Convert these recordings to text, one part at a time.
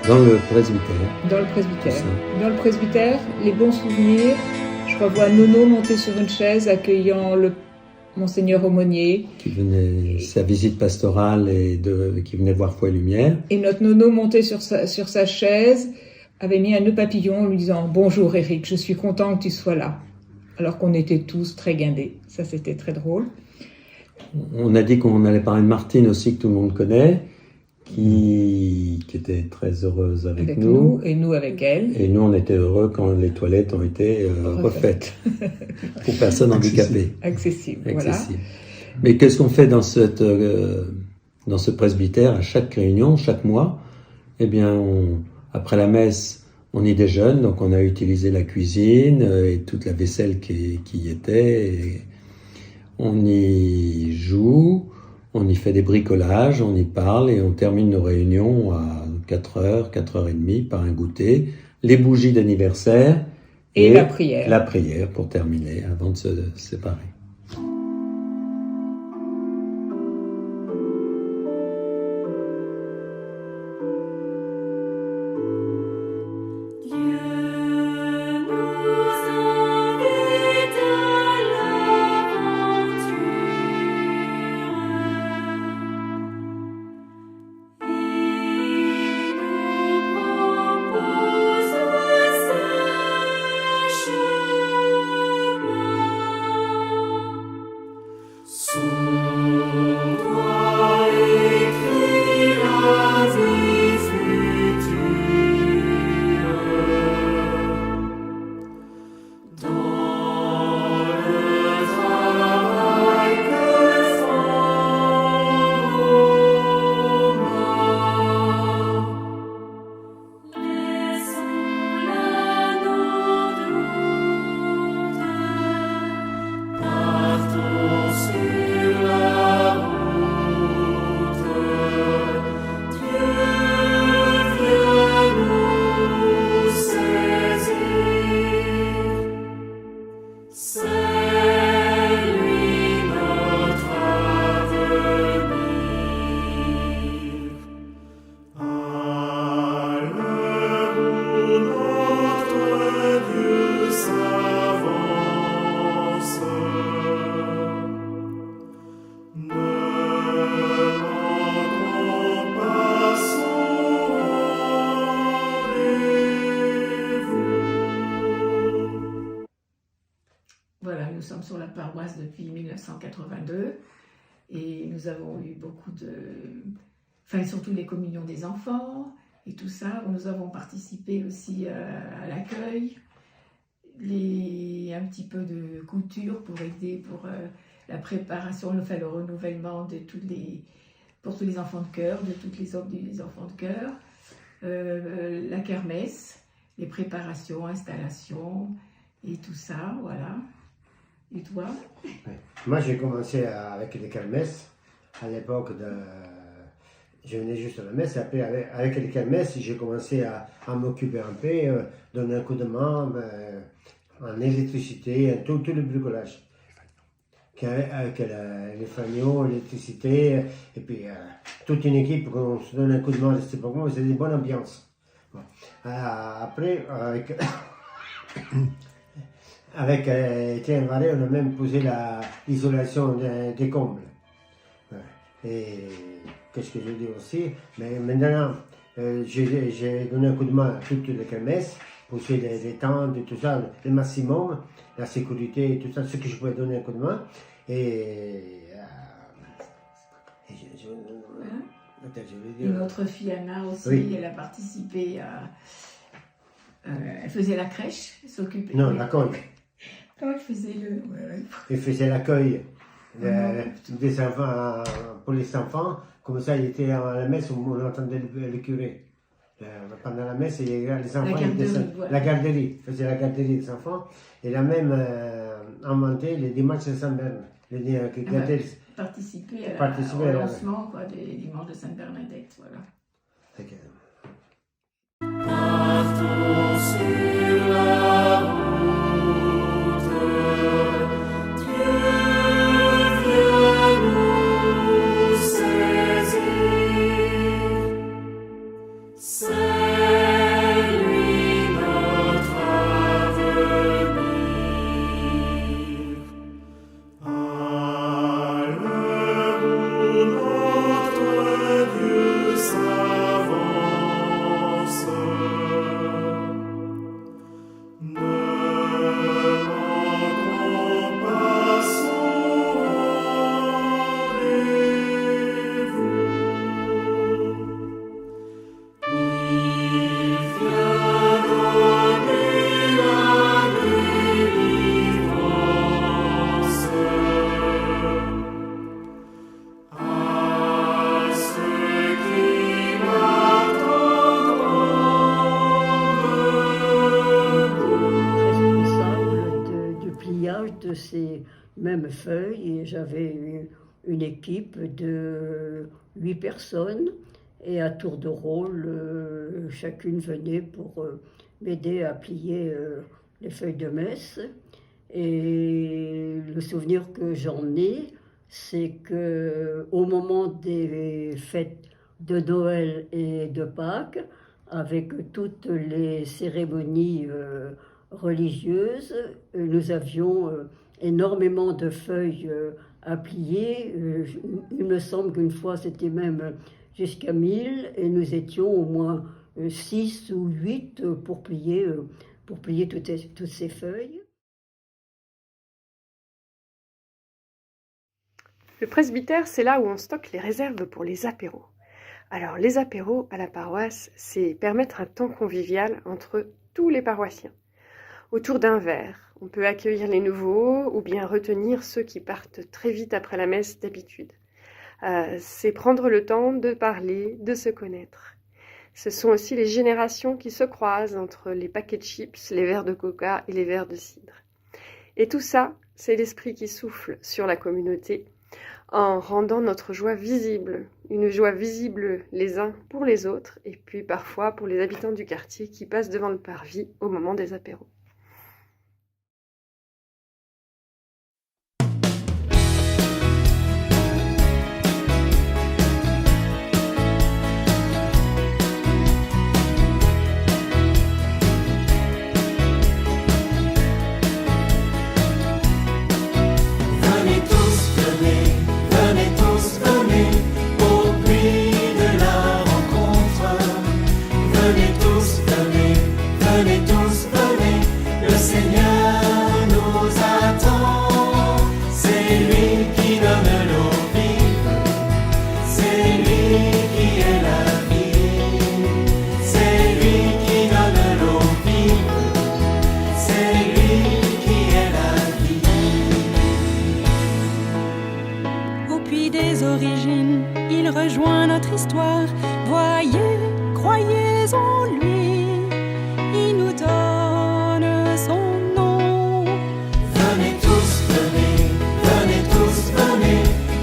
Dans le presbytère. Dans le presbytère. C'est ça. Dans le presbytère, les bons souvenirs, je revois Nono monter sur une chaise accueillant le Monseigneur Aumônier. Qui venait, sa visite pastorale et qui venait voir Foi et Lumière. Et notre Nono montait sur sa chaise, avait mis un nœud papillon en lui disant « Bonjour Éric, je suis content que tu sois là ». Alors qu'on était tous très guindés. Ça, c'était très drôle. On a dit qu'on allait parler de Martine aussi, que tout le monde connaît, qui était très heureuse avec nous. Et nous avec elle. Et nous, on était heureux quand les toilettes ont été refaites pour personnes handicapées. Accessible, voilà. Mais qu'est-ce qu'on fait dans ce presbytère à chaque réunion, chaque mois? Eh bien, après la messe, on y déjeune, donc on a utilisé la cuisine et toute la vaisselle qui y était. Et on y joue, on y fait des bricolages, on y parle et on termine nos réunions à 4h, 4h30 par un goûter, les bougies d'anniversaire et la prière. La prière pour terminer avant de se séparer. Voilà, nous sommes sur la paroisse depuis 1982 et nous avons eu beaucoup surtout les communions des enfants et tout ça. Nous avons participé aussi à l'accueil, un petit peu de couture pour aider pour la préparation, le renouvellement pour tous les enfants de chœur, de toutes les ordres des enfants de chœur, la kermesse, les préparations, installations et tout ça, voilà. Et toi? Ouais. Moi, j'ai commencé avec les kermesses à l'époque je venais juste à la messe, et après, avec les kermesses, j'ai commencé à m'occuper un peu, donner un coup de main en électricité, tout le bricolage. Avec les fanions, l'électricité, et puis toute une équipe, on se donne un coup de main, c'était pas bon, c'était une bonne ambiance. Bon. Après, avec Étienne Varé, on a même posé l'isolation des combles. Et qu'est-ce que je dis aussi? Mais maintenant, j'ai donné un coup de main à toutes les kermesses, pousser les tentes et tout ça, le maximum, la sécurité et tout ça, ce que je pouvais donner un coup de main. Et notre fille Anna aussi, oui. Elle a participé elle faisait la crèche, elle s'occupait. Non, l'accueil. Comment elle faisait Elle faisait l'accueil des enfants, pour les enfants. Comme ça, il était à la messe où on entendait le curé. Pendant la messe, les enfants, la garderie, faisait la garderie des enfants. Elle a même inventé les dimanches de Saint-Bernard. Participer au lancement des dimanches de Sainte-Bernadette, voilà. Okay. Partons sur la route, Dieu vient nous saisir. ces mêmes feuilles et j'avais une équipe de 8 personnes et à tour de rôle, chacune venait pour m'aider à plier les feuilles de messe. Et le souvenir que j'en ai, c'est que au moment des fêtes de Noël et de Pâques, avec toutes les cérémonies religieuses, nous avions énormément de feuilles à plier. Il me semble qu'une fois c'était même jusqu'à 1000 et nous étions au moins 6 ou 8 pour plier toutes ces feuilles. Le presbytère, c'est là où on stocke les réserves pour les apéros. Alors, les apéros à la paroisse, c'est permettre un temps convivial entre tous les paroissiens. Autour d'un verre, on peut accueillir les nouveaux ou bien retenir ceux qui partent très vite après la messe d'habitude. C'est prendre le temps de parler, de se connaître. Ce sont aussi les générations qui se croisent entre les paquets de chips, les verres de coca et les verres de cidre. Et tout ça, c'est l'esprit qui souffle sur la communauté en rendant notre joie visible, une joie visible les uns pour les autres et puis parfois pour les habitants du quartier qui passent devant le parvis au moment des apéros. Il rejoint notre histoire. Voyez, croyez en lui, il nous donne son nom. Venez tous, venez, venez tous, venez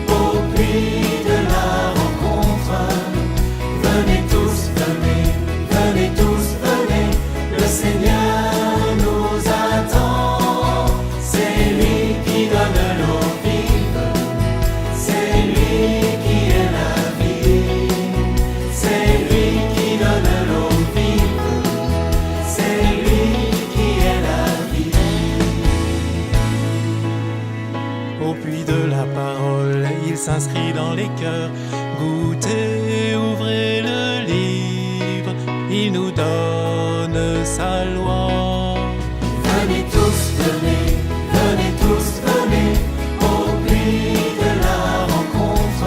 au puits de la rencontre. Venez tous, venez, venez tous, venez, le Seigneur nous attend. C'est lui qui donne l'eau vive, c'est lui qui est la vie. C'est lui qui donne l'eau vive, c'est lui qui est la vie. Au puits de la parole, il s'inscrit dans les cœurs. Goûtez, ouvrez le livre, il nous donne sa loi. Venez tous, venez, venez tous, venez au puits de la rencontre.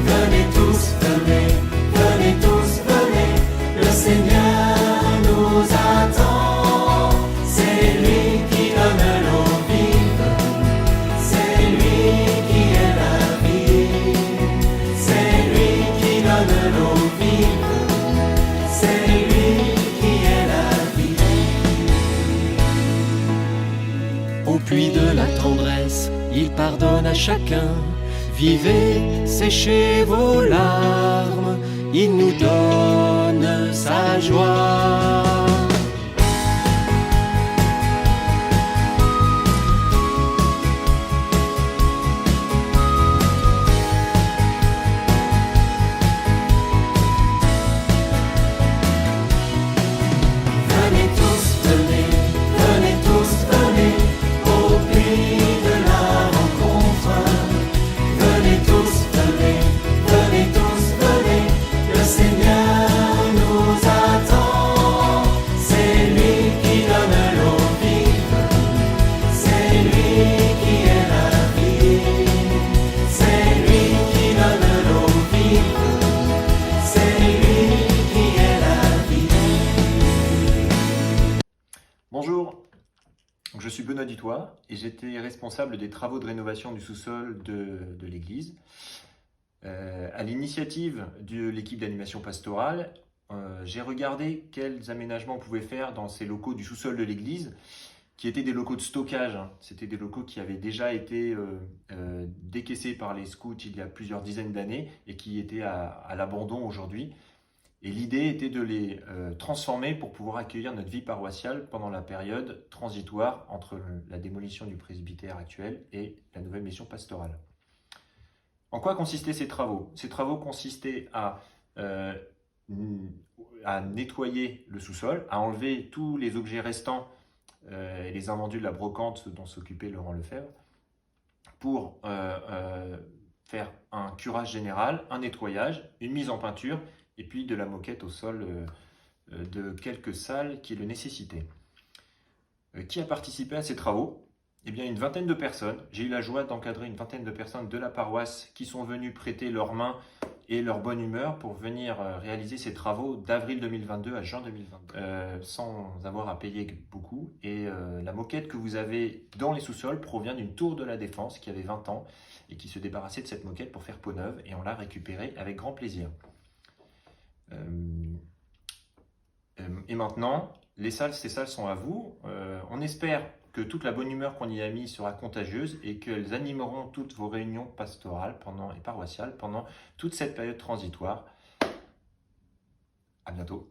Venez tous, venez, venez tous, venez, le Seigneur nous attend. C'est lui qui donne l'eau vive, c'est lui qui est la vie. C'est lui qui donne l'eau vive, c'est lui qui est la vie. Au puits de la tendresse, il pardonne à chacun. Vivez, séchez vos larmes, il nous donne sa joie. Venez tous, venez, venez tous, venez au puits de la rencontre. Venez tous, venez, venez tous, venez, le Seigneur nous attend. C'est lui qui donne l'eau vive, c'est lui qui est la vie. C'est lui qui donne l'eau vive, c'est lui qui est la vie. Bonjour, je suis Benoît Dutoit et j'étais responsable des travaux de rénovation du sous-sol de l'église. À l'initiative de l'équipe d'animation pastorale, j'ai regardé quels aménagements on pouvait faire dans ces locaux du sous-sol de l'église qui étaient des locaux de stockage. C'était des locaux qui avaient déjà été décaissés par les scouts il y a plusieurs dizaines d'années et qui étaient à l'abandon aujourd'hui. Et l'idée était de les transformer pour pouvoir accueillir notre vie paroissiale pendant la période transitoire entre la démolition du presbytère actuel et la nouvelle mission pastorale. En quoi consistaient ces travaux? Ces travaux consistaient à nettoyer le sous-sol, à enlever tous les objets restants et les invendus de la brocante dont s'occupait Laurent Lefebvre, pour faire un curage général, un nettoyage, une mise en peinture, et puis de la moquette au sol de quelques salles qui le nécessitaient. Qui a participé à ces travaux? Eh bien, une vingtaine de personnes. J'ai eu la joie d'encadrer une vingtaine de personnes de la paroisse qui sont venues prêter leurs mains et leur bonne humeur pour venir réaliser ces travaux d'avril 2022 à juin 2022, sans avoir à payer beaucoup. Et la moquette que vous avez dans les sous-sols provient d'une tour de la Défense qui avait 20 ans et qui se débarrassait de cette moquette pour faire peau neuve, et on l'a récupérée avec grand plaisir. Et maintenant, ces salles sont à vous. On espère que toute la bonne humeur qu'on y a mis sera contagieuse et qu'elles animeront toutes vos réunions pastorales et paroissiales pendant toute cette période transitoire. À bientôt.